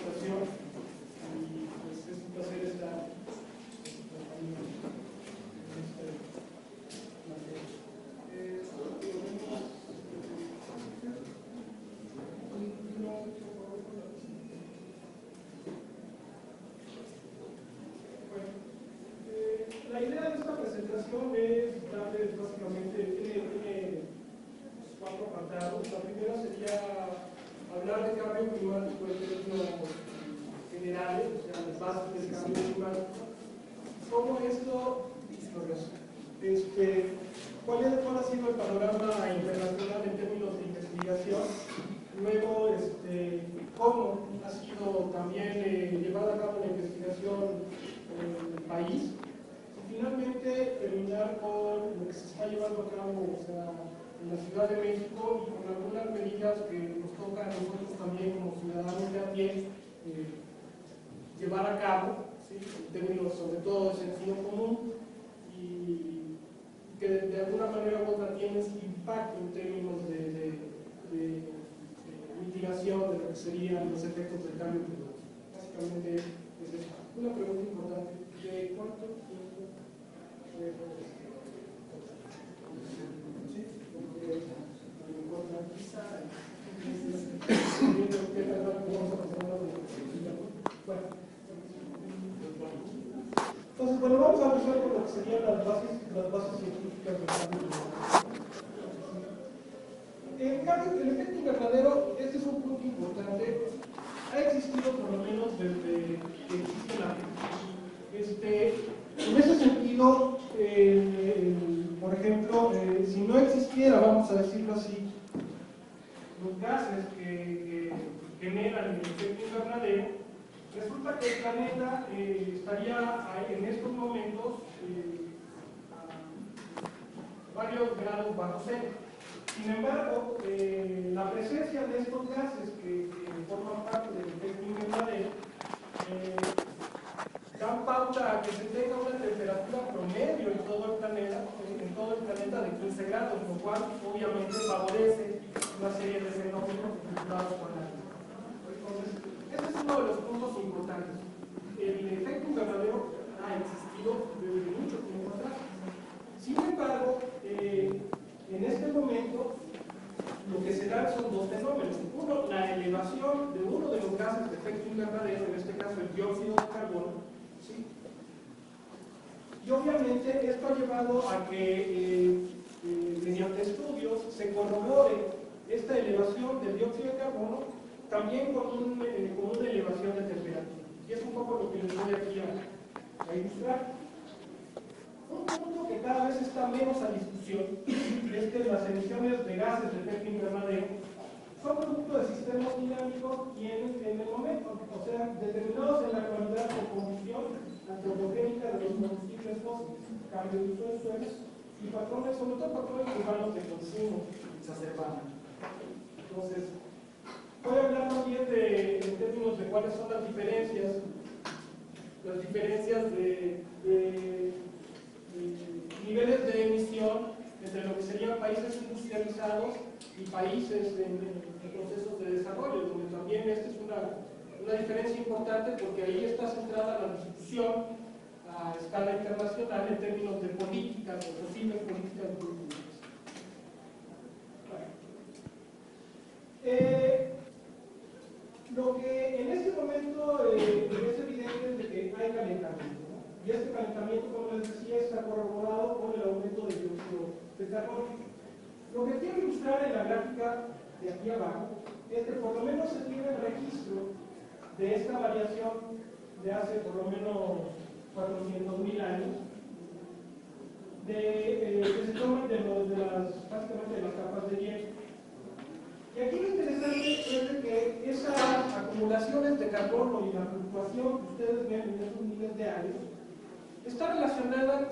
presentación y pues es un placer estar en esta materia. La idea de esta presentación es darles básicamente, tiene cuatro apartados. La primera sería hablar de cambio climático en términos generales, o sea, las bases del cambio climático. ¿Cómo esto, cuál ha sido el panorama internacional en términos de investigación? Luego, cómo ha sido también llevada a cabo la investigación en el país. Y finalmente, terminar con lo que se está llevando a cabo, o sea, en la Ciudad de México, y con algunas medidas que nos toca a nosotros también como ciudadanos de a pie llevar a cabo, ¿sí? En términos sobre todo de sentido común, y que de alguna manera u otra tienen impacto en términos de mitigación de lo que serían los efectos del cambio climático. Básicamente es eso. Una pregunta importante: ¿de cuánto tiempo puede Entonces, bueno, vamos a empezar con lo que serían las bases científicas del cambio climático. El efecto invernadero, este es un punto importante, ha existido por lo menos desde que existe la vida. En ese sentido, por ejemplo, si no existiera, vamos a decirlo así, los gases que generan el efecto invernadero, resulta que el planeta estaría en estos momentos a varios grados bajo cero. Sin embargo, la presencia de estos gases que forman parte del efecto invernadero dan pauta a que se tenga una temperatura promedio en todo el planeta de 15 grados, lo cual obviamente favorece una serie de fenómenos vinculados con la vida. Entonces, este es uno de los puntos importantes. El efecto invernadero ha existido desde mucho tiempo atrás. Sin embargo, en este momento, lo que se dan son dos fenómenos. Uno, la elevación de uno de los gases de efecto invernadero, en este caso el dióxido de carbono, ¿sí? Y obviamente esto ha llevado a que mediante estudios se corrobore esta elevación del dióxido de carbono también con una elevación de temperatura. Y es un poco lo que les voy aquí a ilustrar. Un punto que cada vez está menos a discusión es que las emisiones de gases de efecto invernadero son producto de sistemas dinámicos y en el momento, o sea, determinados en la actualidad por combustión antropogénica de los combustibles fósiles, cambio de uso de suelos y patrones, sobre todo patrones urbanos de consumo exacerbado. Entonces, voy a hablar también en términos de cuáles son las diferencias de niveles de emisión entre lo que serían países industrializados y países en procesos de desarrollo, donde también esta es una diferencia importante, porque ahí está centrada la discusión a escala internacional en términos de políticas o posibles políticas públicas. Lo que en este momento es evidente es de que hay calentamiento, ¿no? Y este calentamiento, como les decía, está corroborado con el aumento del dióxido de carbono. Lo que quiero ilustrar en la gráfica de aquí abajo es que por lo menos se tiene registro de esta variación de hace por lo menos 400.000 años, que se toman básicamente de las capas de hielo. Y aquí lo interesante es de que esas acumulaciones de carbono y la fluctuación que ustedes ven en estos miles de años está relacionada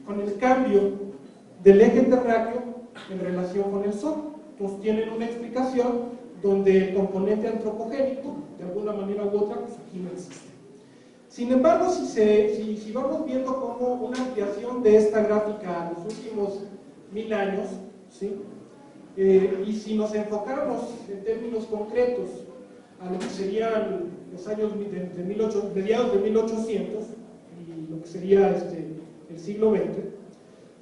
con el cambio del eje terráqueo en relación con el Sol. Entonces tienen una explicación donde el componente antropogénico, de alguna manera u otra, pues aquí no existe. Sin embargo, si vamos viendo como una ampliación de esta gráfica en los últimos 1000 años, ¿sí? Y si nos enfocamos en términos concretos a lo que serían los años mediados de 1800 y lo que sería el siglo XX,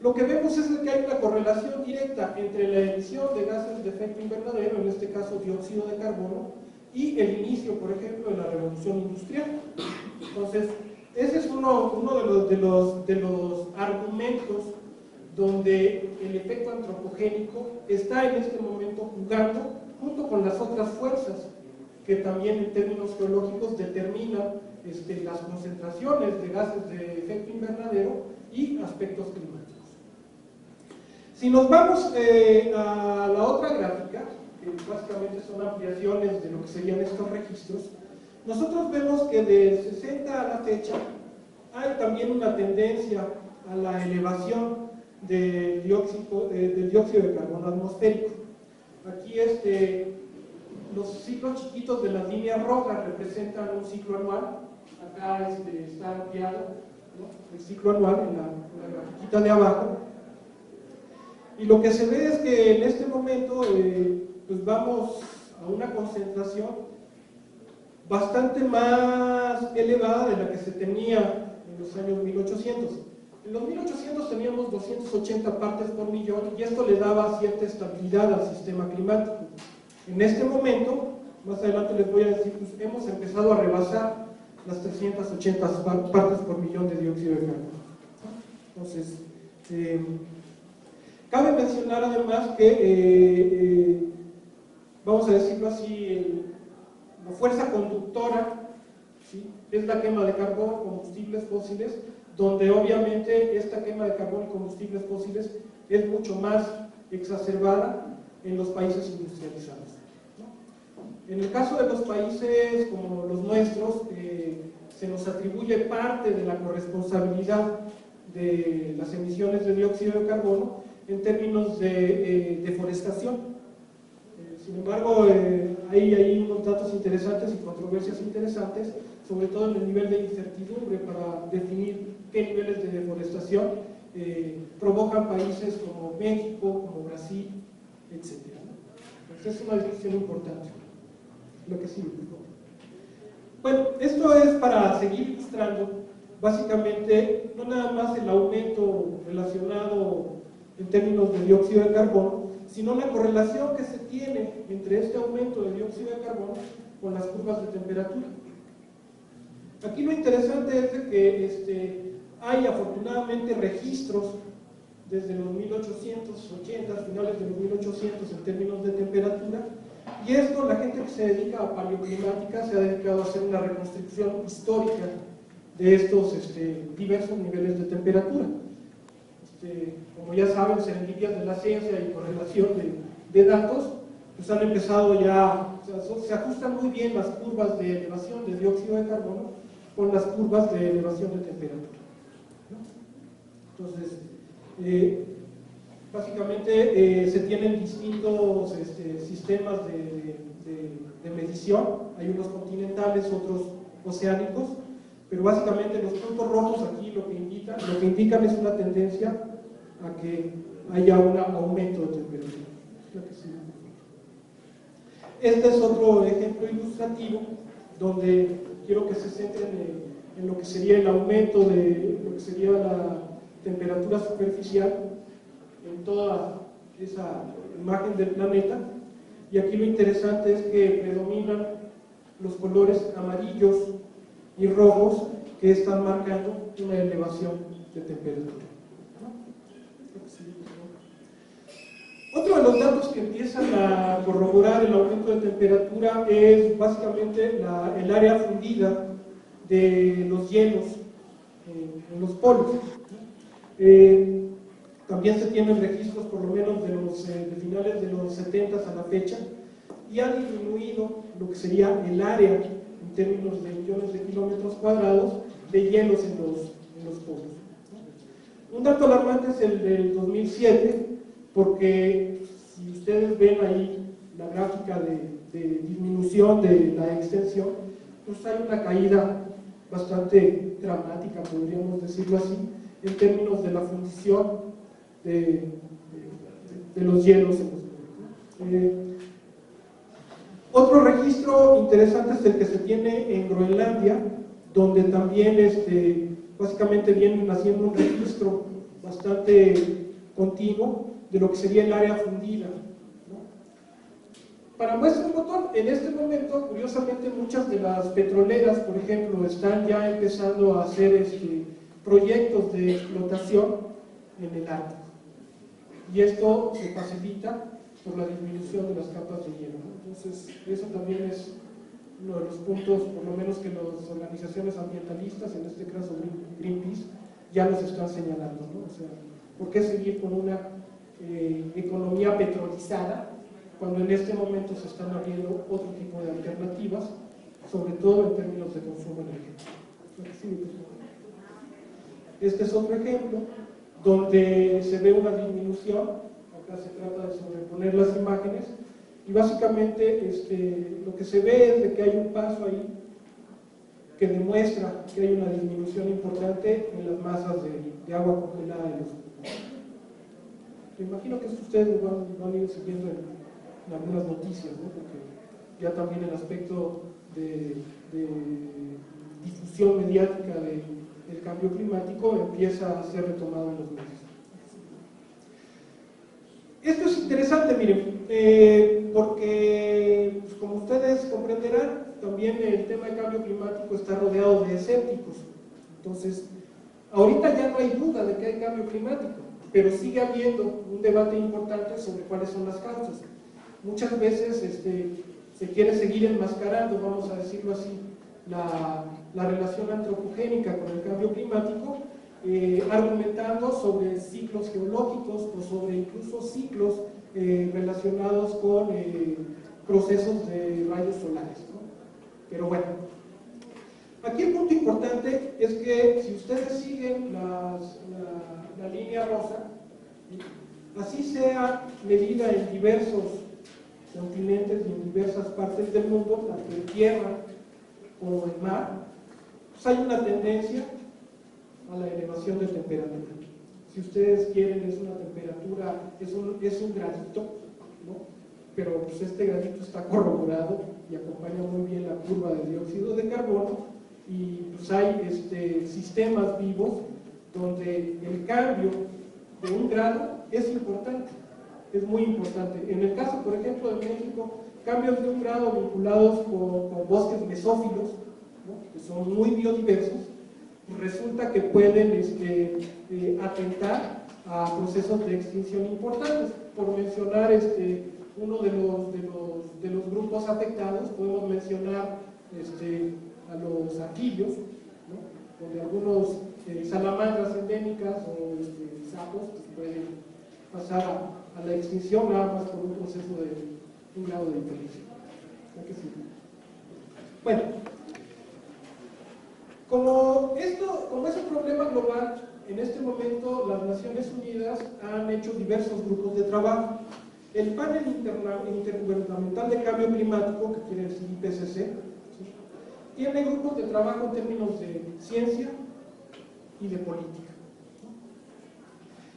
lo que vemos es que hay una correlación directa entre la emisión de gases de efecto invernadero, en este caso dióxido de carbono, y el inicio, por ejemplo, de la revolución industrial. Entonces, ese es uno de los argumentos donde el efecto antropogénico está en este momento jugando junto con las otras fuerzas que también en términos geológicos determinan las concentraciones de gases de efecto invernadero y aspectos climáticos. Si nos vamos a la otra gráfica, que básicamente son ampliaciones de lo que serían estos registros, nosotros vemos que de 60 a la fecha hay también una tendencia a la elevación del dióxido de carbono atmosférico. Aquí los ciclos chiquitos de las líneas rojas representan un ciclo anual. Acá está ampliado, ¿no?, el ciclo anual en la grafiquita de abajo. Y lo que se ve es que en este momento pues vamos a una concentración bastante más elevada de la que se tenía en los años 1800. En los 1800 teníamos 280 partes por millón y esto le daba cierta estabilidad al sistema climático. En este momento, más adelante les voy a decir, pues hemos empezado a rebasar las 380 partes por millón de dióxido de carbono. Entonces, cabe mencionar además que, vamos a decirlo así, la fuerza conductora, ¿sí?, es la quema de carbón, combustibles fósiles, donde obviamente esta quema de carbón y combustibles fósiles es mucho más exacerbada en los países industrializados, ¿no? En el caso de los países como los nuestros, se nos atribuye parte de la corresponsabilidad de las emisiones de dióxido de carbono en términos de deforestación. Sin embargo, hay unos datos interesantes y controversias interesantes, sobre todo en el nivel de incertidumbre para definir qué niveles de deforestación provocan países como México, como Brasil, etc. Entonces es una discusión importante. Lo que sigue, por favor. Bueno, esto es para seguir ilustrando básicamente no nada más el aumento relacionado en términos de dióxido de carbono, sino la correlación que se tiene entre este aumento de dióxido de carbono con las curvas de temperatura. Aquí lo interesante es de que hay afortunadamente registros desde los 1880, finales de los 1800 en términos de temperatura, y esto la gente que se dedica a paleoclimática se ha dedicado a hacer una reconstrucción histórica de estos diversos niveles de temperatura. Como ya saben, serendipias de la ciencia y correlación de datos, pues han empezado ya, o sea, se ajustan muy bien las curvas de elevación de dióxido de carbono con las curvas de elevación de temperatura, ¿no? Entonces, básicamente se tienen distintos sistemas de medición, hay unos continentales, otros oceánicos, pero básicamente los puntos rojos aquí lo que indican es una tendencia a que haya un aumento de temperatura. Este es otro ejemplo ilustrativo donde quiero que se centren en lo que sería el aumento de lo que sería la temperatura superficial en toda esa imagen del planeta, y aquí lo interesante es que predominan los colores amarillos y rojos que están marcando una elevación de temperatura. Otro de los datos que empiezan a corroborar el aumento de temperatura es básicamente el área fundida de los hielos en los polos. También se tienen registros por lo menos de finales de los 70 a la fecha, y ha disminuido lo que sería el área en términos de millones de kilómetros cuadrados de hielos en los polos. Un dato alarmante es el del 2007, porque si ustedes ven ahí la gráfica de disminución de la extensión, pues hay una caída bastante dramática, podríamos decirlo así, en términos de la fundición de los hielos en los polos. Otro registro interesante es el que se tiene en Groenlandia, donde también básicamente vienen haciendo un registro bastante continuo de lo que sería el área fundida, ¿no? Para muestra un botón, en este momento, curiosamente, muchas de las petroleras, por ejemplo, están ya empezando a hacer proyectos de explotación en el Ártico. Y esto se facilita por la disminución de las capas de hielo, ¿no? Entonces, eso también es uno de los puntos, por lo menos que las organizaciones ambientalistas, en este caso Greenpeace, ya nos están señalando, ¿no? O sea, ¿por qué seguir con una economía petrolizada cuando en este momento se están abriendo otro tipo de alternativas, sobre todo en términos de consumo energético? Este es otro ejemplo donde se ve una disminución. Acá se trata de sobreponer las imágenes y básicamente lo que se ve es de que hay un paso ahí que demuestra que hay una disminución importante en las masas de agua congelada de los océanos. Me imagino que esto ustedes lo han ido siguiendo en algunas noticias, ¿no? Porque ya también el aspecto de difusión mediática del cambio climático empieza a ser retomado en los medios. Esto es interesante, miren, porque pues, como ustedes comprenderán, también el tema del cambio climático está rodeado de escépticos. Entonces, ahorita ya no hay duda de que hay cambio climático, pero sigue habiendo un debate importante sobre cuáles son las causas. Muchas veces se quiere seguir enmascarando, vamos a decirlo así, la relación antropogénica con el cambio climático, argumentando sobre ciclos geológicos o sobre incluso ciclos relacionados con procesos de rayos solares, ¿no? Pero bueno, aquí el punto importante es que si ustedes siguen la línea rosa, así sea medida en diversos continentes y en diversas partes del mundo, tanto en tierra como en mar, pues hay una tendencia a la elevación de temperatura. Si ustedes quieren, es una temperatura, es un gradito, ¿no? Pero pues este gradito está corroborado y acompaña muy bien la curva de dióxido de carbono, y pues hay sistemas vivos donde el cambio de un grado es importante, es muy importante. En el caso, por ejemplo, de México, cambios de un grado vinculados con bosques mesófilos, ¿no? Que son muy biodiversos, resulta que pueden atentar a procesos de extinción importantes. Por mencionar uno de los grupos afectados, podemos mencionar a los anfibios, ¿no? Donde algunos salamandras endémicas o sapos pues, pueden pasar a la extinción nada más por un proceso de un grado de diferencia. Sí. Bueno, como es un problema global, en este momento las Naciones Unidas han hecho diversos grupos de trabajo. El Panel Intergubernamental de Cambio Climático, que quiere decir IPCC, ¿sí? Tiene grupos de trabajo en términos de ciencia y de política.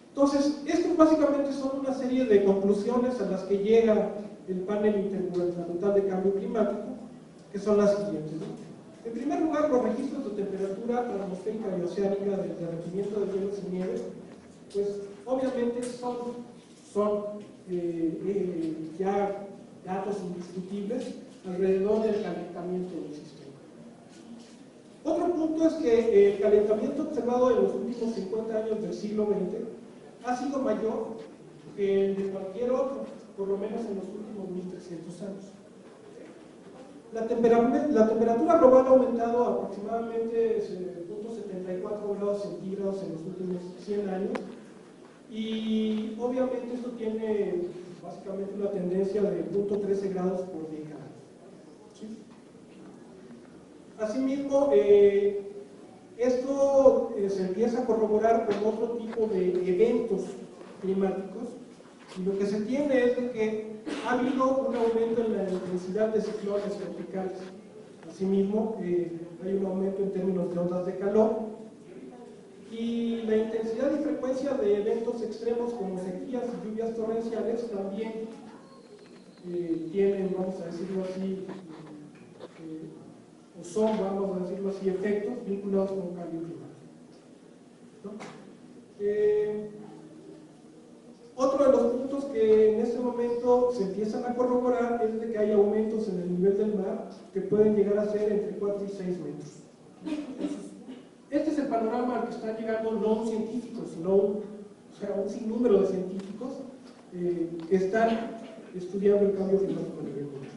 Entonces, estos básicamente son una serie de conclusiones a las que llega el Panel Intergubernamental de Cambio Climático, que son las siguientes, ¿no? En primer lugar, los registros de temperatura atmosférica y oceánica del derretimiento de hielos y nieve, pues obviamente son ya datos indiscutibles alrededor del calentamiento del sistema. Otro punto es que el calentamiento observado en los últimos 50 años del siglo XX ha sido mayor que el de cualquier otro, por lo menos en los últimos 1300 años. La temperatura global ha aumentado aproximadamente 0.74 grados centígrados en los últimos 100 años, y obviamente esto tiene básicamente una tendencia de 0.13 grados por década. ¿Sí? Asimismo, esto se empieza a corroborar con otro tipo de eventos climáticos, y lo que se tiene es de que ha habido un aumento en la intensidad de ciclones tropicales. Asimismo, hay un aumento en términos de ondas de calor, y la intensidad y frecuencia de eventos extremos como sequías y lluvias torrenciales también tienen, vamos a decirlo así, o son, vamos a decirlo así, efectos vinculados con el cambio climático, ¿no? Otro de los puntos que en este momento se empiezan a corroborar es de que hay aumentos en el nivel del mar que pueden llegar a ser entre 4 y 6 metros. Entonces, este es el panorama al que están llegando no un científico, sino un sinnúmero de científicos que están estudiando el cambio climático a nivel mundial.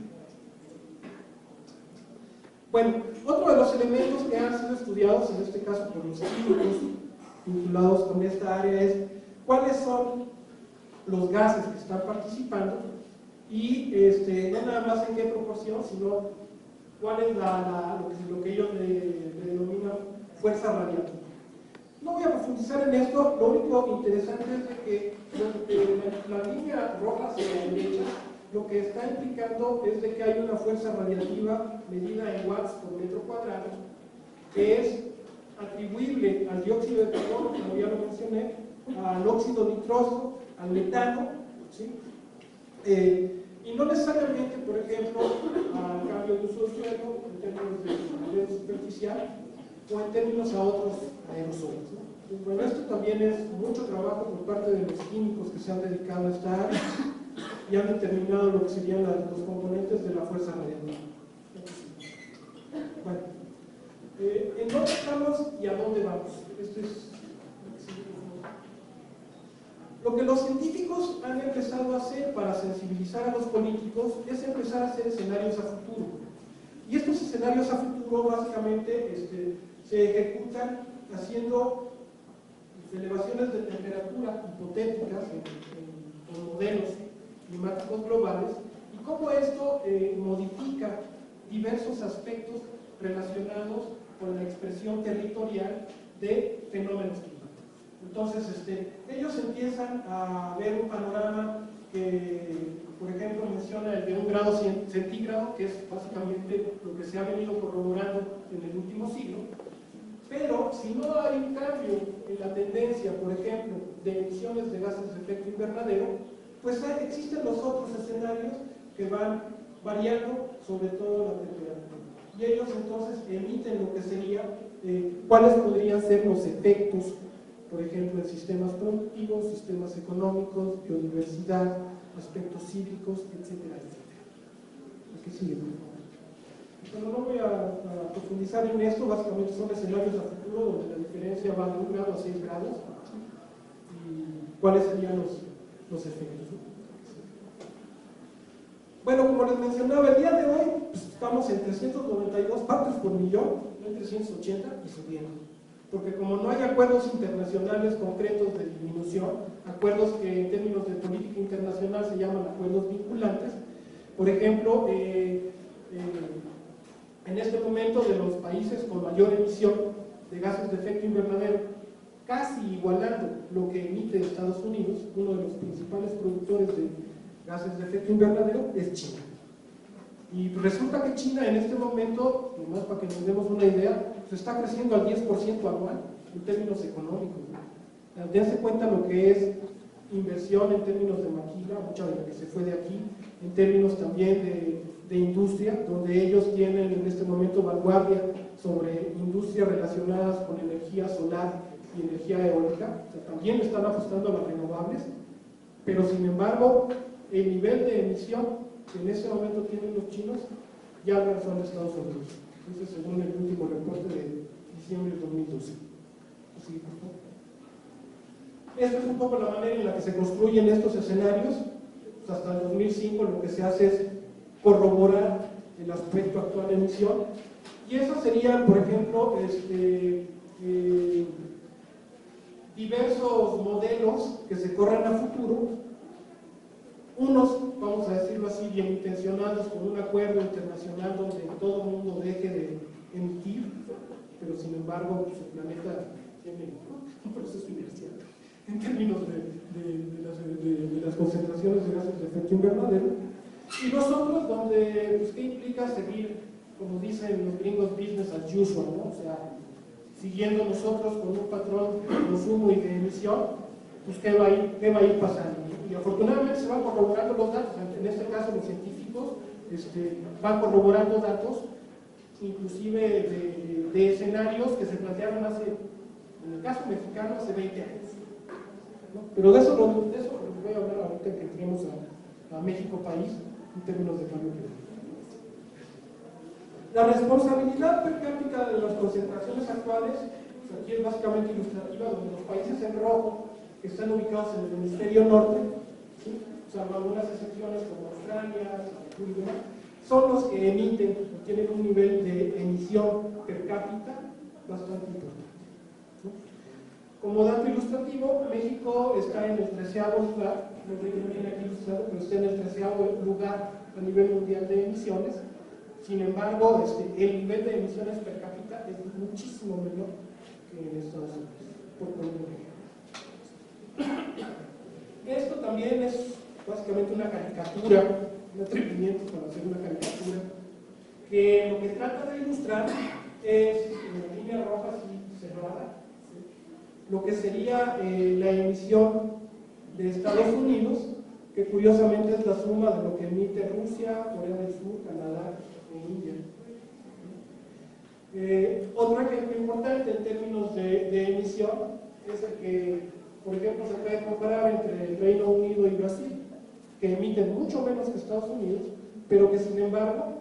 Bueno, otro de los elementos que han sido estudiados, en este caso por los químicos vinculados con esta área, es cuáles son los gases que están participando y no nada más en qué proporción, sino cuál es lo que ellos denominan fuerza radiativa. No voy a profundizar en esto, lo único interesante es de que la línea roja hacia la derecha lo que está implicando es de que hay una fuerza radiativa medida en watts por metro cuadrado que es atribuible al dióxido de carbono, como ya lo mencioné, al óxido nitroso, al metano, ¿sí? Y no necesariamente, por ejemplo, al cambio de uso del suelo en términos de nivel superficial o en términos a otros aerosoles, ¿no? Pues bueno, esto también es mucho trabajo por parte de los químicos que se han dedicado a esta área y han determinado lo que serían los componentes de la fuerza radiativa. Bueno, ¿en dónde estamos y a dónde vamos? Esto es lo que los científicos han empezado a hacer para sensibilizar a los políticos es empezar a hacer escenarios a futuro. Y estos escenarios a futuro básicamente se ejecutan haciendo elevaciones de temperatura hipotéticas con modelos climáticos globales y cómo esto modifica diversos aspectos relacionados con la expresión territorial de fenómenos climáticos. Entonces, ellos empiezan a ver un panorama que, por ejemplo, menciona el de 1 grado centígrado, que es básicamente lo que se ha venido corroborando en el último siglo. Pero si no hay un cambio en la tendencia, por ejemplo, de emisiones de gases de efecto invernadero, pues existen los otros escenarios que van variando sobre todo la temperatura. Y ellos entonces emiten lo que sería cuáles podrían ser los efectos, por ejemplo, en sistemas productivos, sistemas económicos, biodiversidad, aspectos hídricos, etcétera, etcétera. ¿Qué sigue? Bueno, no voy a profundizar en esto, básicamente son escenarios a futuro donde la diferencia va de 1 grado a 6 grados y cuáles serían los efectos, ¿no? Bueno, como les mencionaba, el día de hoy pues, estamos en 392 partes por millón, en 380 y subiendo. Porque como no hay acuerdos internacionales concretos de disminución, acuerdos que en términos de política internacional se llaman acuerdos vinculantes, por ejemplo, en este momento de los países con mayor emisión de gases de efecto invernadero, casi igualando lo que emite Estados Unidos, uno de los principales productores de gases de efecto invernadero es China. Y resulta que China en este momento, nomás para que nos demos una idea, se está creciendo al 10% anual en términos económicos, ¿no? Dense cuenta lo que es inversión en términos de maquila, mucha de la que se fue de aquí, en términos también de industria, donde ellos tienen en este momento vanguardia sobre industrias relacionadas con energía solar y energía eólica, o sea, también están apostando a las renovables, pero sin embargo el nivel de emisión que en este momento tienen los chinos ya alcanzó a Estados Unidos. Entonces, según el último reporte de diciembre de 2012. Sí, por favor. Esta es un poco la manera en la que se construyen estos escenarios. Pues hasta el 2005 lo que se hace es corroborar el aspecto actual de emisión. Y esos serían, por ejemplo, diversos modelos que se corren a futuro. Unos, vamos a decirlo así, bien intencionados, con un acuerdo internacional donde todo el mundo deje de emitir, pero sin embargo pues, el planeta tiene un proceso inercial en términos de las concentraciones de gases de efecto invernadero. Y nosotros, donde, pues, ¿qué implica seguir, como dicen los gringos, business as usual, ¿no? O sea, siguiendo nosotros con un patrón de consumo y de emisión, pues ¿qué va a ir pasando? Y afortunadamente se van corroborando los datos. En este caso los científicos van corroborando datos, inclusive de escenarios que se plantearon en el caso mexicano, hace 20 años. ¿No? Pero de eso les voy a hablar ahorita que entremos a México país en términos de cambio climático. La responsabilidad per cápita de las concentraciones actuales, pues aquí es básicamente ilustrativa, donde los países en rojo, que están ubicados en el hemisferio norte, ¿sí? Salvo algunas excepciones como Australia, Singapur y demás, son los que emiten, tienen un nivel de emisión per cápita bastante importante, ¿no? Como dato ilustrativo, México está en el 13º lugar, no viene aquí ilustrado, pero está en el 13º lugar a nivel mundial de emisiones. Sin embargo, el nivel de emisiones per cápita es muchísimo menor que en Estados Unidos, por poner un ejemplo. Esto también es básicamente una caricatura, un atrevimiento para hacer una caricatura, que lo que trata de ilustrar es, en la línea roja así cerrada, ¿sí? Lo que sería la emisión de Estados Unidos, que curiosamente es la suma de lo que emite Rusia, Corea del Sur, Canadá e India. Otro ejemplo importante en términos de emisión es el que, por ejemplo, se puede comparar entre el Reino Unido y Brasil, que emiten mucho menos que Estados Unidos, pero que sin embargo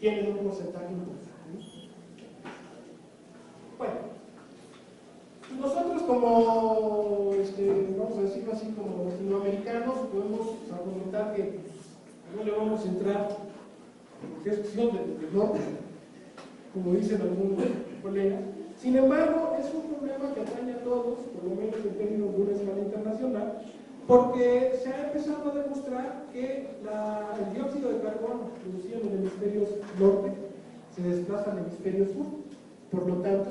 tienen un porcentaje importante. Bueno, nosotros como, vamos a decirlo así, como latinoamericanos, podemos argumentar que no le vamos a entrar en gestión del norte, como dicen algunos colegas. Sin embargo, es un problema que atañe a todos, por lo menos en términos de una escala internacional, porque se ha empezado a demostrar que el dióxido de carbono producido en el hemisferio norte se desplaza al hemisferio sur. Por lo tanto,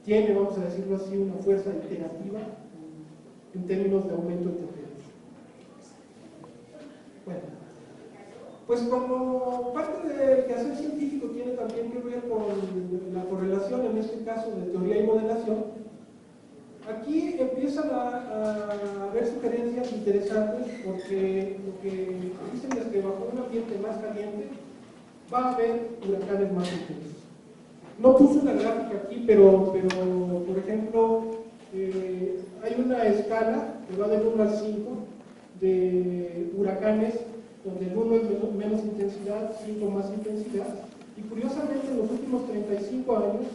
tiene, vamos a decirlo así, una fuerza iterativa en términos de aumento de temperatura. Bueno, pues como parte del quehacer científico tiene también que ver con la correlación, en este caso de teoría y modelación, aquí empiezan a haber sugerencias interesantes, porque lo que dicen es que bajo un ambiente más caliente va a haber huracanes más intensos. No puse una gráfica aquí, pero por ejemplo, hay una escala que va del 1 al 5 de huracanes, donde el 1 es menos intensidad, 5 más intensidad, y curiosamente en los últimos 35 años,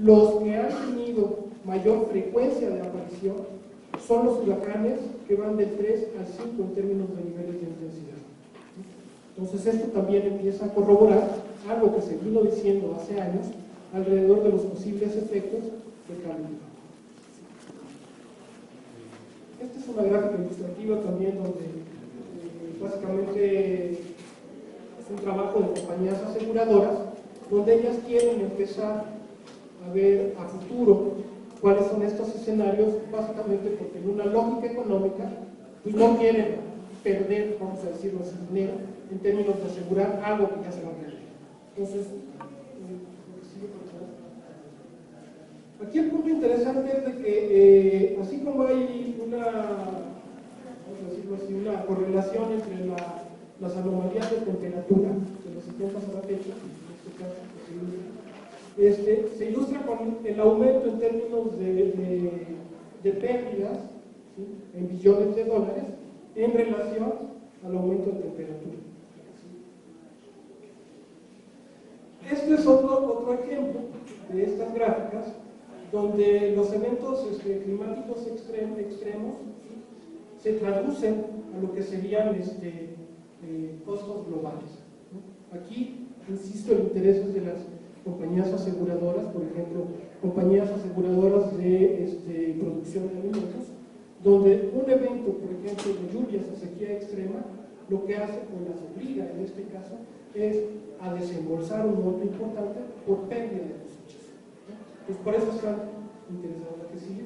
los que han tenido mayor frecuencia de aparición son los huracanes que van del 3 al 5 en términos de niveles de intensidad. Entonces esto también empieza a corroborar algo que se vino diciendo hace años alrededor de los posibles efectos del cambio climático. Esta es una gráfica ilustrativa también donde básicamente es un trabajo de compañías aseguradoras donde ellas quieren empezar a ver a futuro cuáles son estos escenarios, básicamente porque en una lógica económica pues no quieren perder, vamos a decirlo así, dinero en términos de asegurar algo que ya se va a perder. Entonces, aquí el punto interesante es de que así como hay una, vamos a decirlo así, una correlación entre las anomalías de temperatura de los 70 a la fecha, en este caso, se ilustra con el aumento en términos de pérdidas, ¿sí?, en billones de dólares en relación al aumento de temperatura. Este es otro ejemplo de estas gráficas donde los eventos climáticos extremos se traducen a lo que serían costos globales, ¿no? Aquí, insisto, el interés es de las compañías aseguradoras, por ejemplo, compañías aseguradoras de producción de alimentos, donde un evento, por ejemplo, de lluvias o sequía extrema, lo que hace, o las obliga en este caso, es a desembolsar un monto importante por pérdida de cosechas, ¿no? Pues por eso están interesados en la que sigue.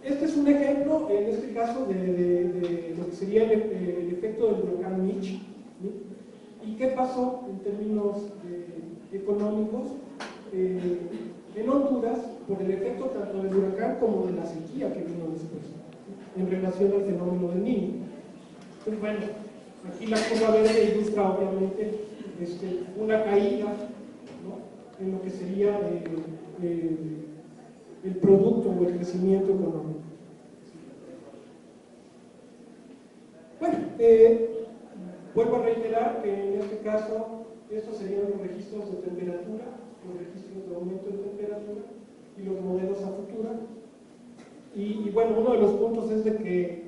Este es un ejemplo, en este caso, de lo que sería el efecto del huracán Mitch, ¿sí? ¿Y qué pasó en términos económicos en Honduras por el efecto tanto del huracán como de la sequía que vino después, en relación al fenómeno del Niño? Pues bueno, aquí la curva verde ilustra obviamente una caída, ¿no?, en lo que sería el producto o el crecimiento económico. Bueno, vuelvo a reiterar que en este caso estos serían los registros de temperatura, los registros de aumento de temperatura y los modelos a futuro. Y bueno, uno de los puntos es de que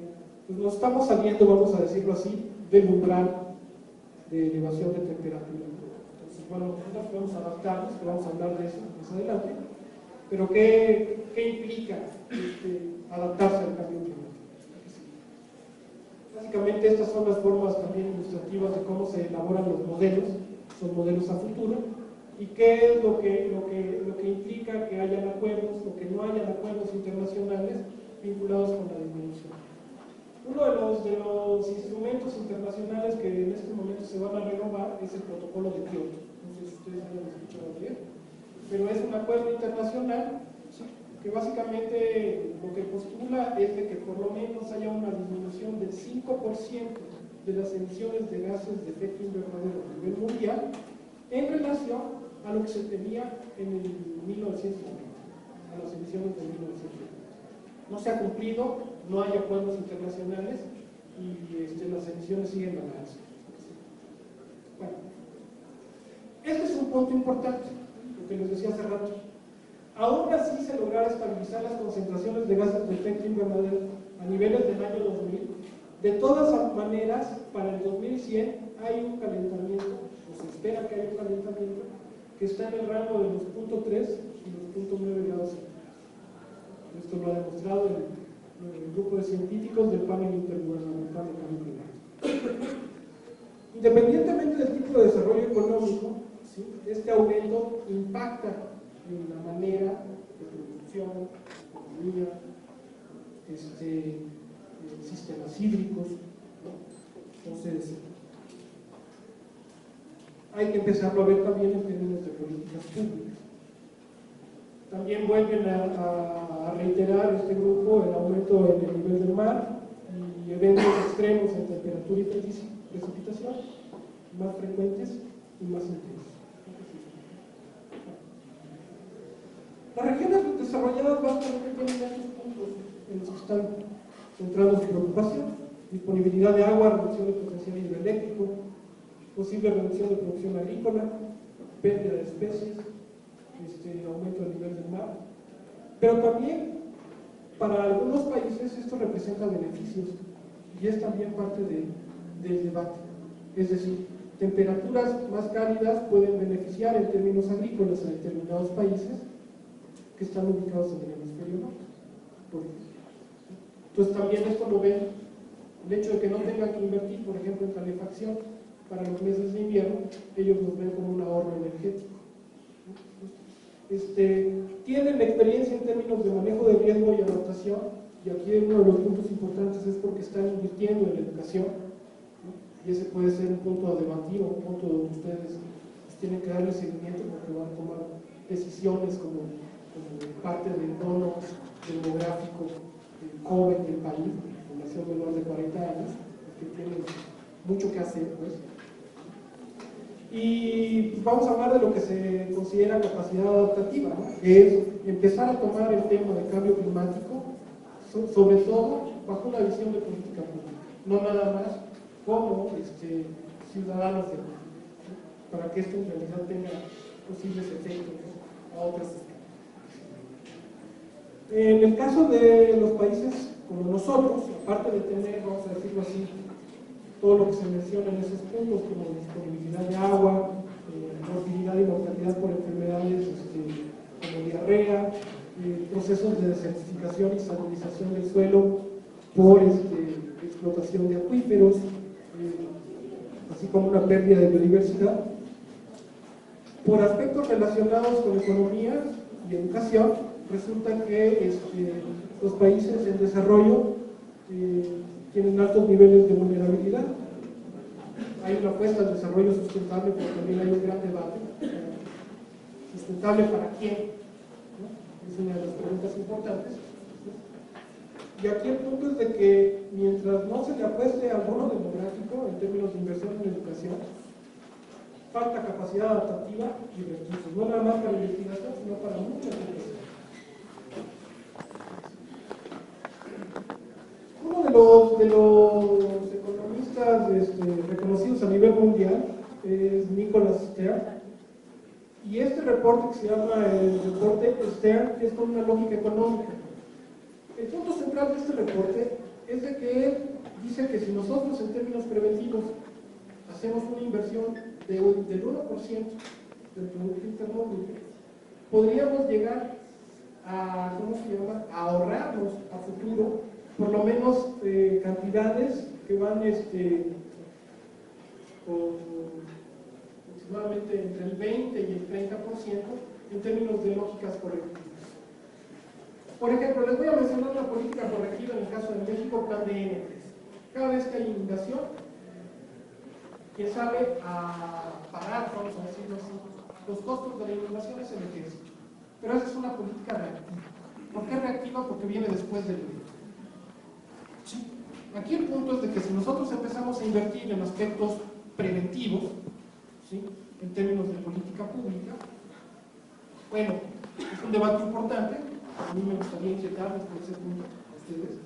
pues, nos estamos saliendo, vamos a decirlo así, del umbral de elevación de temperatura. Entonces, bueno, nosotros podemos adaptarnos, que vamos a hablar de eso más adelante, pero ¿qué implica adaptarse al cambio climático? Básicamente estas son las formas también ilustrativas de cómo se elaboran los modelos, son modelos a futuro, y qué es lo que implica que hayan acuerdos o que no hayan acuerdos internacionales vinculados con la disminución. Uno de los instrumentos internacionales que en este momento se van a renovar es el protocolo de Kioto. No sé si ustedes hayan escuchado bien, pero es un acuerdo internacional, ¿sí?, que básicamente lo que postula es de que por lo menos haya una disminución del 5% de las emisiones de gases de efecto invernadero a nivel mundial en relación a lo que se tenía en el 1990, a las emisiones de 1990. No se ha cumplido, no hay acuerdos internacionales y las emisiones siguen al alza. Bueno, este es un punto importante, lo que les decía hace rato. Aún así se lograra estabilizar las concentraciones de gases de efecto invernadero a niveles del año 2000, de todas maneras, para el 2100 hay un calentamiento, o se espera que haya un calentamiento, que está en el rango de los 0.3 y los 0.9 grados. Esto lo ha demostrado el grupo de científicos del panel intergubernamental de cambio climático. Independientemente del tipo de desarrollo económico, ¿sí?, este aumento impacta en la manera de producción, economía, sistemas hídricos, ¿no? Entonces, hay que empezarlo a ver también en términos de políticas públicas. También vuelven a reiterar este grupo el aumento en el nivel del mar y eventos extremos en temperatura y precipitación más frecuentes y más intensos. Las regiones desarrolladas básicamente tienen estos puntos en los que están centrados su preocupación: disponibilidad de agua, reducción del potencial hidroeléctrico, posible reducción de producción agrícola, pérdida de especies, aumento del nivel del mar. Pero también para algunos países esto representa beneficios y es también parte del debate. Es decir, temperaturas más cálidas pueden beneficiar en términos agrícolas a determinados países que están ubicados en el hemisferio norte, por ejemplo. Entonces también esto lo ven, el hecho de que no tengan que invertir, por ejemplo, en calefacción para los meses de invierno, ellos los ven como un ahorro energético. Tienen experiencia en términos de manejo de riesgo y adaptación, y aquí uno de los puntos importantes es porque están invirtiendo en la educación, ¿no? Y ese puede ser un punto a debatir o un punto donde ustedes tienen que darle seguimiento porque van a tomar decisiones como parte del bono demográfico joven del país, población menor de 40 años, que tienen mucho que hacer, pues. Y vamos a hablar de lo que se considera capacidad adaptativa, ¿no?, que es empezar a tomar el tema del cambio climático, sobre todo bajo una visión de política pública, no nada más como ciudadanos de mundo, ¿no?, para que esto en realidad tenga posibles efectos, ¿no?, a otras escalas. En el caso de los países como nosotros, aparte de tener, vamos a decirlo así, todo lo que se menciona en esos puntos, como disponibilidad de agua, morbilidad y mortalidad por enfermedades como diarrea, procesos de desertificación y salinización del suelo por explotación de acuíferos, así como una pérdida de biodiversidad. Por aspectos relacionados con economía y educación, resulta que los países en desarrollo tienen altos niveles de vulnerabilidad. Hay una apuesta al desarrollo sustentable, pero también hay un gran debate. ¿Sustentable para quién?, ¿no? Es una de las preguntas importantes. Y aquí el punto es de que mientras no se le apueste al bono demográfico en términos de inversión en educación, falta capacidad adaptativa y recursos, no nada más para investigación, sino para muchas cosas. Uno de los economistas reconocidos a nivel mundial es Nicholas Stern, y este reporte que se llama el reporte Stern es con una lógica económica. El punto central de este reporte es de que él dice que si nosotros en términos preventivos hacemos una inversión del 1% del Producto Interno Bruto, podríamos llegar a, a ahorrarnos a futuro por lo menos cantidades que van aproximadamente entre el 20 y el 30% en términos de lógicas correctivas. Por ejemplo, les voy a mencionar una política correctiva en el caso de México, plan de N3. Cada vez que hay inundación, que sale a pagar, vamos a decirlo así, los costos de la inundación es el ejército. Pero esa es una política reactiva. ¿Por qué reactiva? Porque viene después del evento. ¿Sí? Aquí el punto es de que si nosotros empezamos a invertir en aspectos preventivos, ¿sí?, en términos de política pública, bueno, es un debate importante, a mí me gustaría inquietarles por ese punto a ustedes,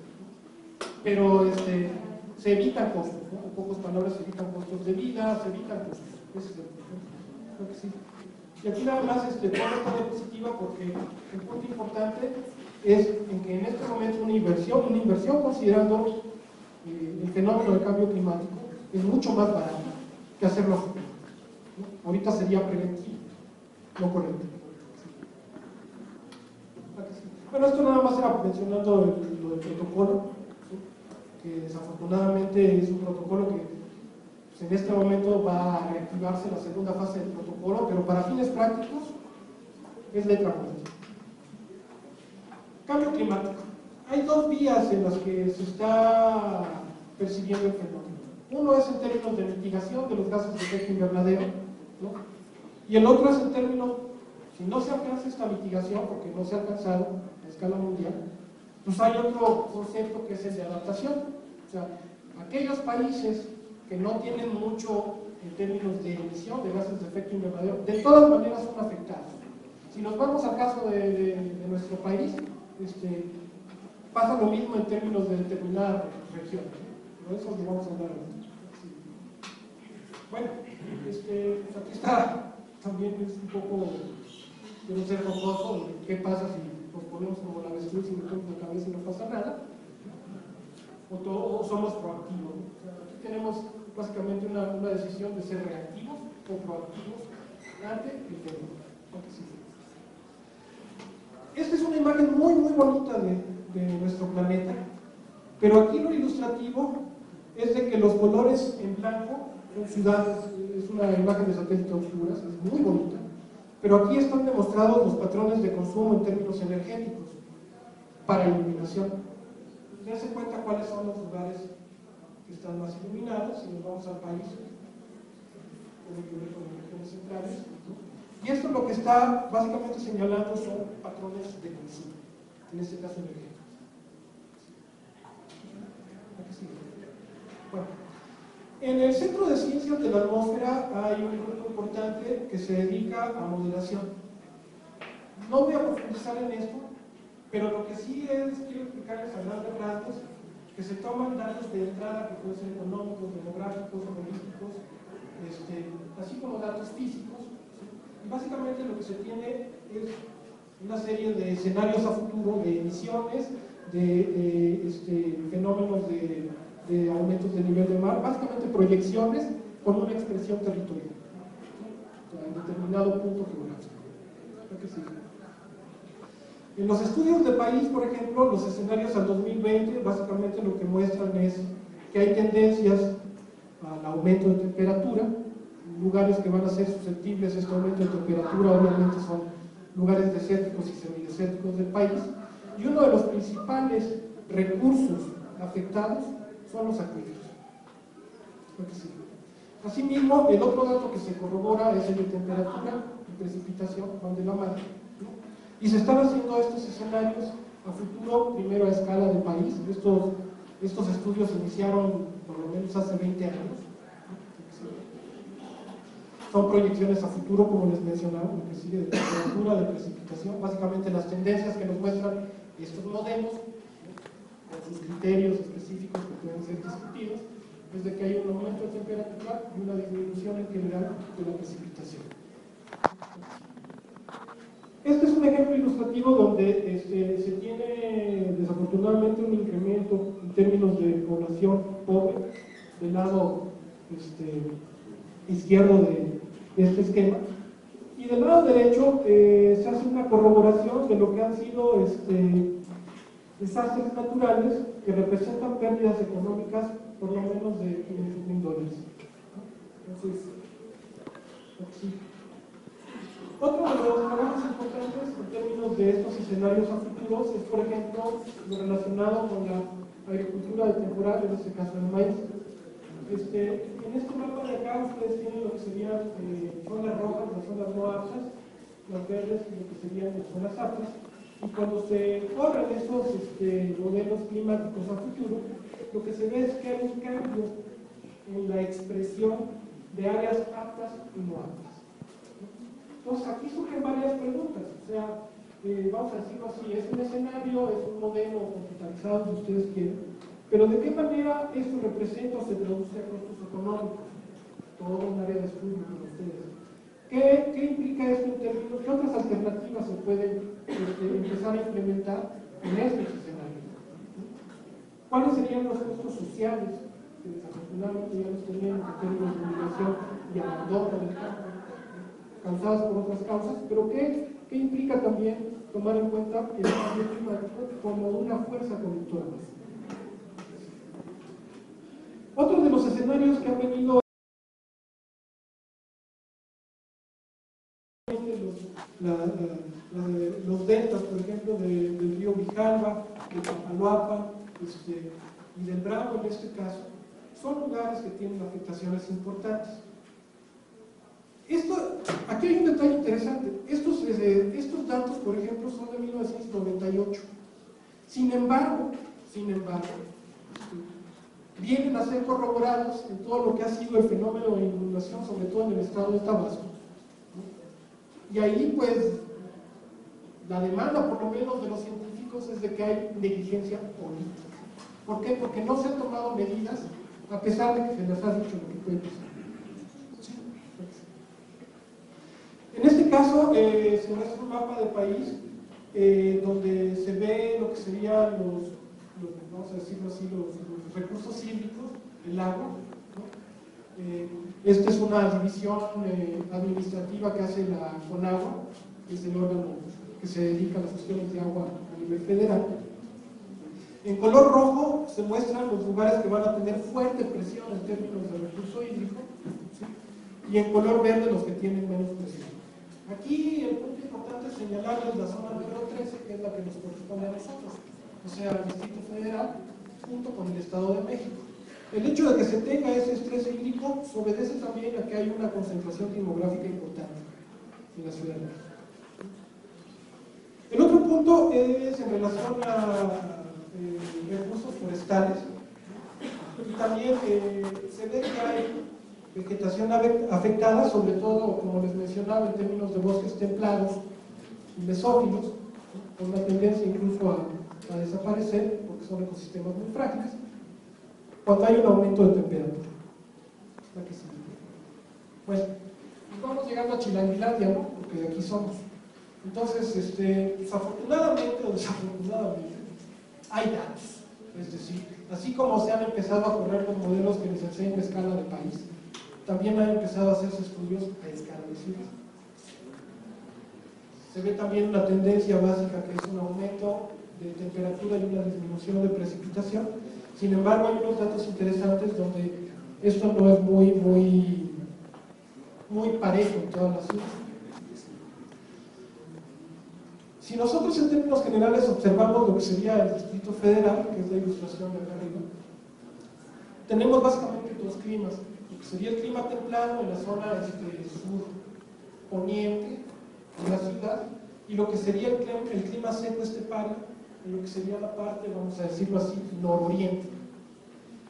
pero se evitan costos, ¿no? En pocas palabras, se evitan costos de vida, se evitan costos. Ese es el punto. Creo que sí. Y aquí nada más pongo esta diapositiva porque el punto importante es en que en este momento una inversión considerando el fenómeno del cambio climático es mucho más barato que hacerlo a futuro, ¿no? Ahorita sería preventivo, no correctivo. Bueno, esto nada más era mencionando lo del protocolo, ¿sí?, que desafortunadamente es un protocolo que pues, en este momento va a reactivarse la segunda fase del protocolo, pero para fines prácticos es letra muerta. Cambio climático. Hay dos vías en las que se está percibiendo el fenómeno. Uno es en términos de mitigación de los gases de efecto invernadero, ¿no? Y el otro es en términos, si no se alcanza esta mitigación, porque no se ha alcanzado a escala mundial, pues hay otro concepto que es el de adaptación. O sea, aquellos países que no tienen mucho en términos de emisión de gases de efecto invernadero, de todas maneras son afectados. Si nos vamos al caso de nuestro país, pasa lo mismo en términos de determinadas regiones, ¿no? Eso lo vamos a hablar ahora. Bueno, pues aquí está, también es un poco, quiero ser jocoso, qué pasa si nos ponemos como la avestruz y metemos la cabeza y no pasa nada, o somos proactivos, ¿no? O sea, aquí tenemos básicamente una decisión de ser reactivos o proactivos ante el fenómeno. Esta es una imagen muy muy bonita de nuestro planeta, pero aquí lo ilustrativo es de que los colores en blanco son ciudades, es una imagen de satélite a oscuras, es muy bonita, pero aquí están demostrados los patrones de consumo en términos energéticos para iluminación. Dense cuenta cuáles son los lugares que están más iluminados. Si nos vamos al país, tiene que ver con las regiones centrales, ¿no? Y esto lo que está básicamente señalando son patrones de consumo, en este caso energéticos. Bueno, en el Centro de Ciencias de la Atmósfera hay un grupo importante que se dedica a modelación. No voy a profundizar en esto, pero lo que sí es, quiero explicarles a grandes rasgos, que se toman datos de entrada que pueden ser económicos, demográficos, holísticos, así como datos físicos. Y básicamente lo que se tiene es una serie de escenarios a futuro, de emisiones, de fenómenos de aumentos de nivel de mar, básicamente proyecciones con una expresión territorial, ¿no?, en determinado punto geográfico. Creo que sí. En los estudios de país, por ejemplo, los escenarios al 2020, básicamente lo que muestran es que hay tendencias al aumento de temperatura. Lugares que van a ser susceptibles a este aumento de temperatura obviamente son lugares desérticos y semidesérticos del país, y uno de los principales recursos afectados son los acuíferos. Sí. Asimismo, el otro dato que se corrobora es el de temperatura y precipitación, van de la mano, ¿no? Y se están haciendo estos escenarios a futuro, primero a escala de país. Estos estudios se iniciaron por lo menos hace 20 años. Son proyecciones a futuro, como les mencionaba, lo que sigue de temperatura, de precipitación, básicamente las tendencias que nos muestran estos modelos, con sus criterios específicos que pueden ser discutidos, es de que hay un aumento de temperatura y una disminución en general de la precipitación. Este es un ejemplo ilustrativo donde se tiene desafortunadamente un incremento en términos de población pobre del lado izquierdo de este esquema, y del lado derecho se hace una corroboración de lo que han sido desastres naturales que representan pérdidas económicas por lo menos de $500,000. Entonces, sí. Otro de los trabajos importantes en términos de estos escenarios a futuros es, por ejemplo, lo relacionado con la agricultura de temporal, en este caso el maíz. En este mapa de acá ustedes tienen lo que serían zonas rojas, las zonas no aptas, las verdes, lo que serían las zonas aptas, y cuando se corren estos modelos climáticos a futuro, lo que se ve es que hay un cambio en la expresión de áreas aptas y no aptas. Entonces aquí surgen varias preguntas, o sea, vamos a decirlo así, es un escenario, es un modelo computarizado si ustedes quieren, pero ¿de qué manera esto representa o se traduce a costos económicos? Todo un área de estudio para ustedes. ¿Qué implica esto en términos? ¿Qué otras alternativas se pueden empezar a implementar en estos escenarios? ¿Cuáles serían los costos sociales que desafortunadamente ya los teníamos en términos de migración y abandono del campo, causadas por otras causas? Pero ¿qué implica también tomar en cuenta el cambio climático como una fuerza conductora más? Otro de los escenarios que han venido los deltas, por ejemplo, del río Grijalva, de Papaloapan y del Bravo en este caso, son lugares que tienen afectaciones importantes. Aquí hay un detalle interesante. Estos datos, por ejemplo, son de 1998. Sin embargo, vienen a ser corroborados en todo lo que ha sido el fenómeno de inundación, sobre todo en el estado de Tabasco. Y ahí, pues, la demanda, por lo menos de los científicos, es de que hay negligencia política. ¿Por qué? Porque no se han tomado medidas, a pesar de que se les ha dicho lo que puede pasar. En este caso, se muestra un mapa de país donde se ve lo que serían vamos a decirlo así, los recursos hídricos, el agua, ¿no? Esta es una división administrativa que hace la CONAGUA, que es el órgano que se dedica a las cuestiones de agua a nivel federal. En color rojo se muestran los lugares que van a tener fuerte presión en términos de recurso hídrico, ¿sí? Y en color verde los que tienen menos presión. Aquí el punto importante es señalarles la zona número 13, que es la que nos corresponde a nosotros, o sea, el Distrito Federal, junto con el Estado de México. El hecho de que se tenga ese estrés hídrico se obedece también a que hay una concentración demográfica importante en la Ciudad de México. El otro punto es en relación a recursos forestales, y también se ve que hay vegetación afectada, sobre todo, como les mencionaba, en términos de bosques templados y mesófilos, con una tendencia incluso a desaparecer, porque son ecosistemas muy frágiles, cuando hay un aumento de temperatura. Pues vamos llegando a Chilangolandia, ¿no? Porque de aquí somos. Entonces, pues, afortunadamente o desafortunadamente, hay datos. Es decir, así como se han empezado a correr los modelos que les enseñan a escala de país, también han empezado a hacerse estudios a escala de ciudad. Se ve también una tendencia básica que es un aumento de temperatura y una disminución de precipitación. Sin embargo, hay unos datos interesantes donde esto no es muy parejo en todas las ciudades. Si nosotros en términos generales observamos lo que sería el Distrito Federal, que es la ilustración de acá arriba, tenemos básicamente dos climas. Lo que sería el clima templado en la zona sur poniente de la ciudad, y lo que sería el clima seco estepario en lo que sería la parte, vamos a decirlo así, nororiente.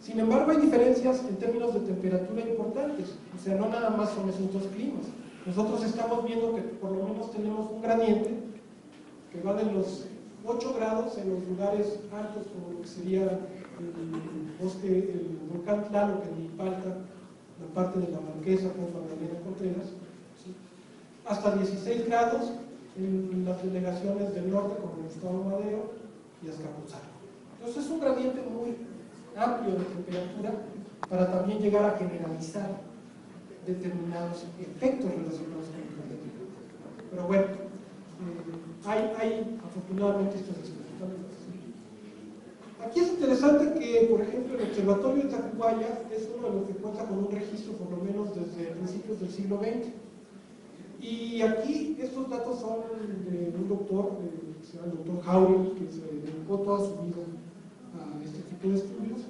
Sin embargo, hay diferencias en términos de temperatura importantes, o sea, no nada más son esos dos climas. Nosotros estamos viendo que por lo menos tenemos un gradiente que va de los 8 grados en los lugares altos, como lo que sería el bosque, el volcán Tlaloc en Milpalta, la parte de la Marquesa con Magdalena Contreras, ¿sí?, hasta 16 grados en las delegaciones del norte como Gustavo Madero y Azcapotzalco. Entonces es un gradiente muy amplio de temperatura para también llegar a generalizar determinados efectos relacionados con el cambio climático. Pero bueno, hay afortunadamente estos estudios. Aquí es interesante que, por ejemplo, el Observatorio de Tacubaya es uno de los que cuenta con un registro por lo menos desde principios del siglo XX. Y aquí estos datos son de un doctor, que se llama el doctor Jauregui, que se dedicó toda su vida a este tipo de estudios,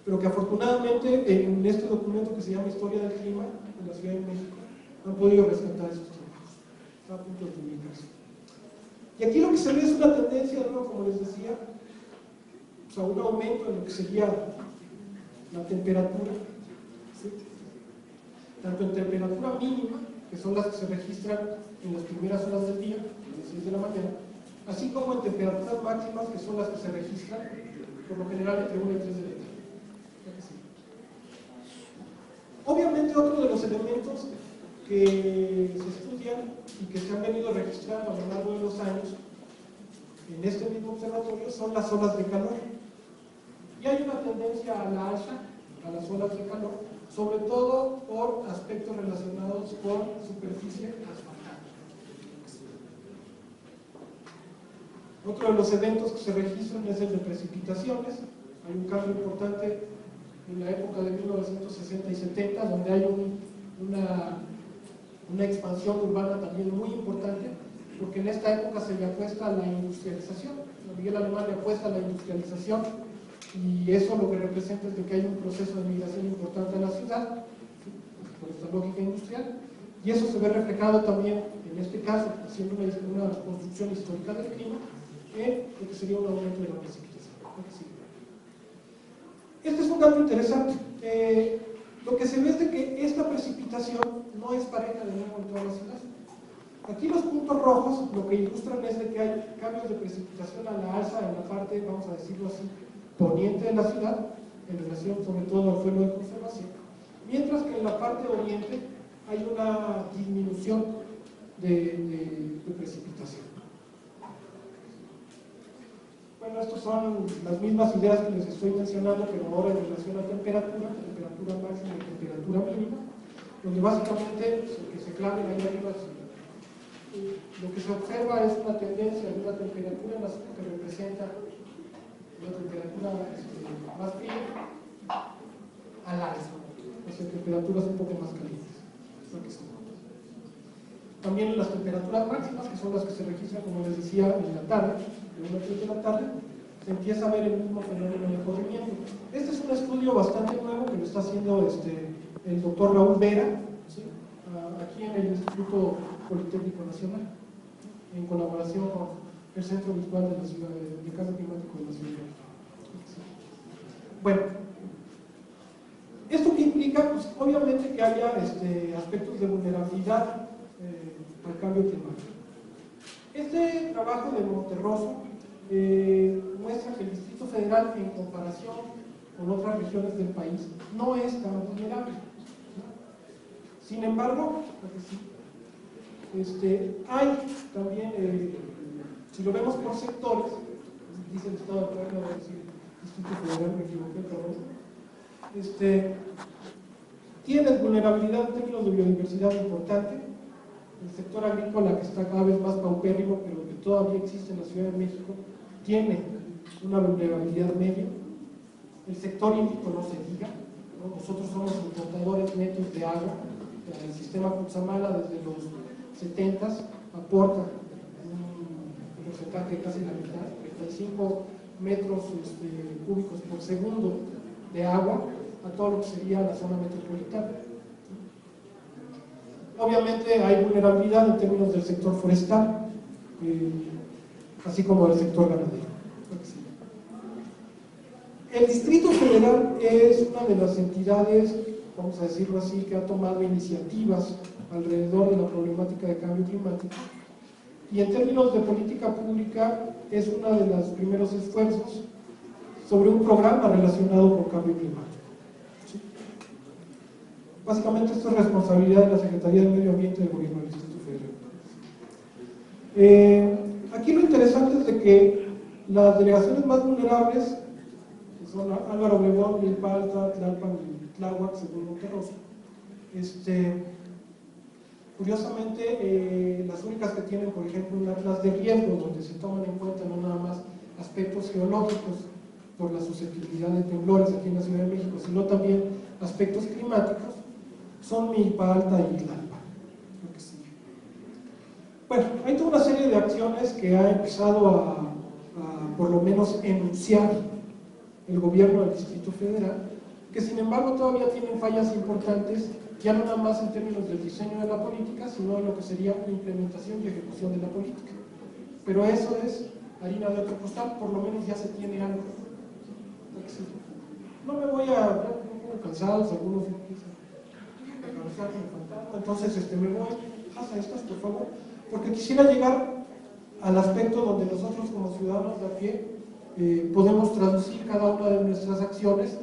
pero que afortunadamente en este documento que se llama Historia del Clima en la Ciudad de México han podido rescatar esos trabajos. Está a punto de publicarse. Y aquí lo que se ve es una tendencia, ¿no?, como les decía, pues a un aumento en lo que sería la temperatura, ¿sí?, tanto en temperatura mínima, que son las que se registran en las primeras horas del día, a las 6 de la mañana, así como en temperaturas máximas, que son las que se registran por lo general entre 1 y 3 de la tarde. Obviamente otro de los elementos que se estudian y que se han venido registrando a lo largo de los años en este mismo observatorio son las olas de calor. Y hay una tendencia a la alza, a las olas de calor, sobre todo por aspectos relacionados con superficie asfaltada. Otro de los eventos que se registran es el de precipitaciones. Hay un cambio importante en la época de 1960 y 70, donde hay una expansión urbana también muy importante, porque en esta época se le apuesta a la industrialización. Miguel Alemán le apuesta a la industrialización, y eso lo que representa es de que hay un proceso de migración importante a la ciudad, por esta lógica industrial, y eso se ve reflejado también, en este caso, haciendo una construcción histórica del clima, en lo que sería un aumento de la precipitación. Este es un dato interesante. Lo que se ve es de que esta precipitación no es pareja de nuevo en toda la ciudad. Aquí los puntos rojos lo que ilustran es de que hay cambios de precipitación a la alza en la parte, vamos a decirlo así, poniente de la ciudad, en relación sobre todo al suelo de conservación, mientras que en la parte oriente hay una disminución de precipitación. Bueno, estas son las mismas ideas que les estoy mencionando, pero ahora en relación a temperatura máxima y temperatura mínima, donde básicamente lo que se clave ahí arriba, lo que se observa es una tendencia de una temperatura en azul que representa la temperatura más fría al alza, hacia temperaturas un poco más calientes. También las temperaturas máximas, que son las que se registran, como les decía, en la tarde, de 1 a 3 de la tarde, se empieza a ver el mismo fenómeno de corrimiento. Este es un estudio bastante nuevo que lo está haciendo el doctor Raúl Vera, ¿sí?, aquí en el Instituto Politécnico Nacional, en colaboración con el Centro Virtual de la Ciudad de Cambio Climático de la Ciudad de México. Bueno, ¿esto qué implica? Pues obviamente que haya aspectos de vulnerabilidad al cambio climático. Este trabajo de Monterroso muestra que el Distrito Federal, en comparación con otras regiones del país, no es tan vulnerable, ¿no? Sin embargo, hay también, si lo vemos por sectores, dice el Estado de Puebla, voy a decir Distrito Federal, me equivoqué, perdón, tiene vulnerabilidad en términos de biodiversidad importante. El sector agrícola, que está cada vez más paupérrimo, pero que todavía existe en la Ciudad de México, tiene una vulnerabilidad media. El sector hídrico no se diga, ¿no? Nosotros somos importadores netos de agua. El sistema Cutzamala desde los 70s aporta un porcentaje de casi la mitad, 35 metros cúbicos por segundo de agua a todo lo que sería la zona metropolitana. Obviamente hay vulnerabilidad en términos del sector forestal. así como del sector ganadero. El Distrito Federal es una de las entidades, vamos a decirlo así, que ha tomado iniciativas alrededor de la problemática de cambio climático, y en términos de política pública es uno de los primeros esfuerzos sobre un programa relacionado con cambio climático. ¿Sí? Básicamente esto es responsabilidad de la Secretaría de Medio Ambiente del Gobierno del Distrito Federal. Aquí lo interesante es de que las delegaciones más vulnerables, que son Álvaro Obregón, Milpa Alta, Tlalpan y Tláhuac, según Monterroso, curiosamente, las únicas que tienen, por ejemplo, un atlas de riesgo, donde se toman en cuenta no nada más aspectos geológicos por la susceptibilidad de temblores aquí en la Ciudad de México, sino también aspectos climáticos, son Milpa Alta y Tlalpan. Bueno, hay toda una serie de acciones que ha empezado a por lo menos enunciar el gobierno del Distrito Federal, que sin embargo todavía tienen fallas importantes, ya no nada más en términos del diseño de la política, sino en lo que sería la implementación y ejecución de la política. Pero eso es harina de otro costal, por lo menos ya se tiene algo. No me voy a poco cansados, algunos entonces me voy, haz estas por favor, porque quisiera llegar al aspecto donde nosotros como ciudadanos de a pie podemos traducir cada una de nuestras acciones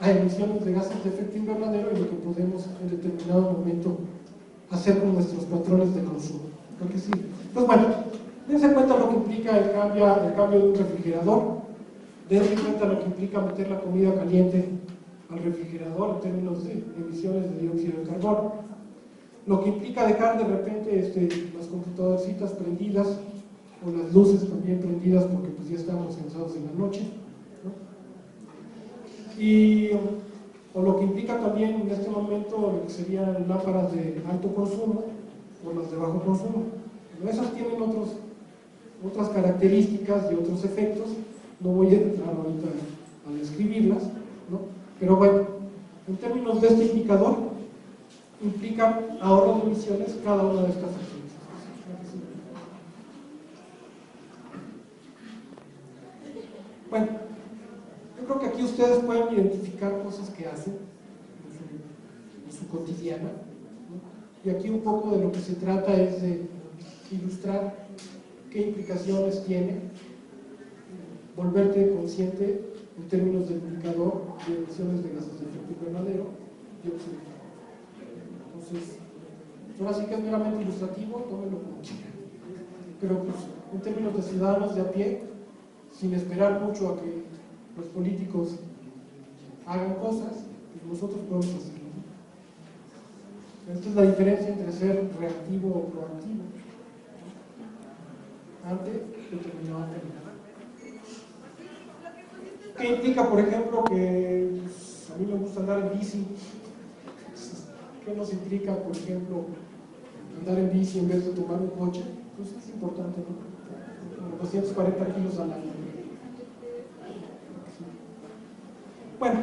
a emisiones de gases de efecto invernadero y lo que podemos en determinado momento hacer con nuestros patrones de consumo. Porque sí. Pues bueno, dense cuenta lo que implica el cambio de un refrigerador, dense cuenta lo que implica meter la comida caliente al refrigerador en términos de emisiones de dióxido de carbono, lo que implica dejar de repente las computadorcitas prendidas o las luces también prendidas porque pues ya estamos cansados en la noche, ¿no? O lo que implica también en este momento lo que serían lámparas de alto consumo o las de bajo consumo. Pero esas tienen otras características y otros efectos, no voy a entrar ahorita a describirlas, ¿no? Pero bueno, en términos de este indicador, implica ahorro de emisiones cada una de estas acciones. Bueno, yo creo que aquí ustedes pueden identificar cosas que hacen en su cotidiana, ¿no? Y aquí un poco de lo que se trata es de ilustrar qué implicaciones tiene volverte consciente en términos del indicador de emisiones de gases de efecto invernadero y dióxido de carbono. Entonces, ahora sí que es meramente ilustrativo, tómenlo como quieran. Pero pues, en términos de ciudadanos de a pie, sin esperar mucho a que los políticos hagan cosas, pues nosotros podemos hacerlo. Esta es la diferencia entre ser reactivo o proactivo. Antes, determinado término. ¿Qué implica, por ejemplo, que pues, a mí me gusta andar en bici? ¿Qué nos implica, por ejemplo, andar en bici en vez de tomar un coche? Pues es importante, ¿no? Como 240 kilos al año. Bueno,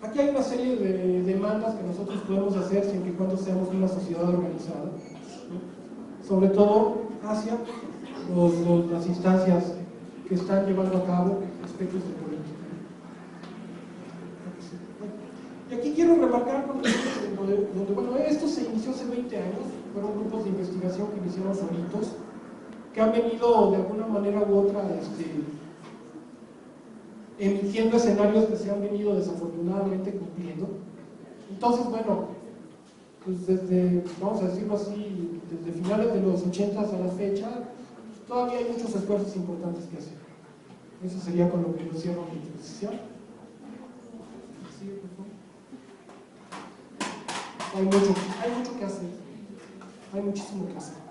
aquí hay una serie de demandas que nosotros podemos hacer siempre y cuando seamos una sociedad organizada, ¿no? Sobre todo hacia las instancias que están llevando a cabo aspectos de política. Y aquí quiero remarcar donde bueno, esto se inició hace 20 años, fueron grupos de investigación que iniciaron solitos, que han venido de alguna manera u otra emitiendo escenarios que se han venido desafortunadamente cumpliendo. Entonces, bueno, pues desde, vamos a decirlo así, desde finales de los 80 a la fecha, todavía hay muchos esfuerzos importantes que hacer. Eso sería con lo que yo cierro mi exposición. Sí, por favor. Hay mucho que hacer. Hay muchísimo que hacer.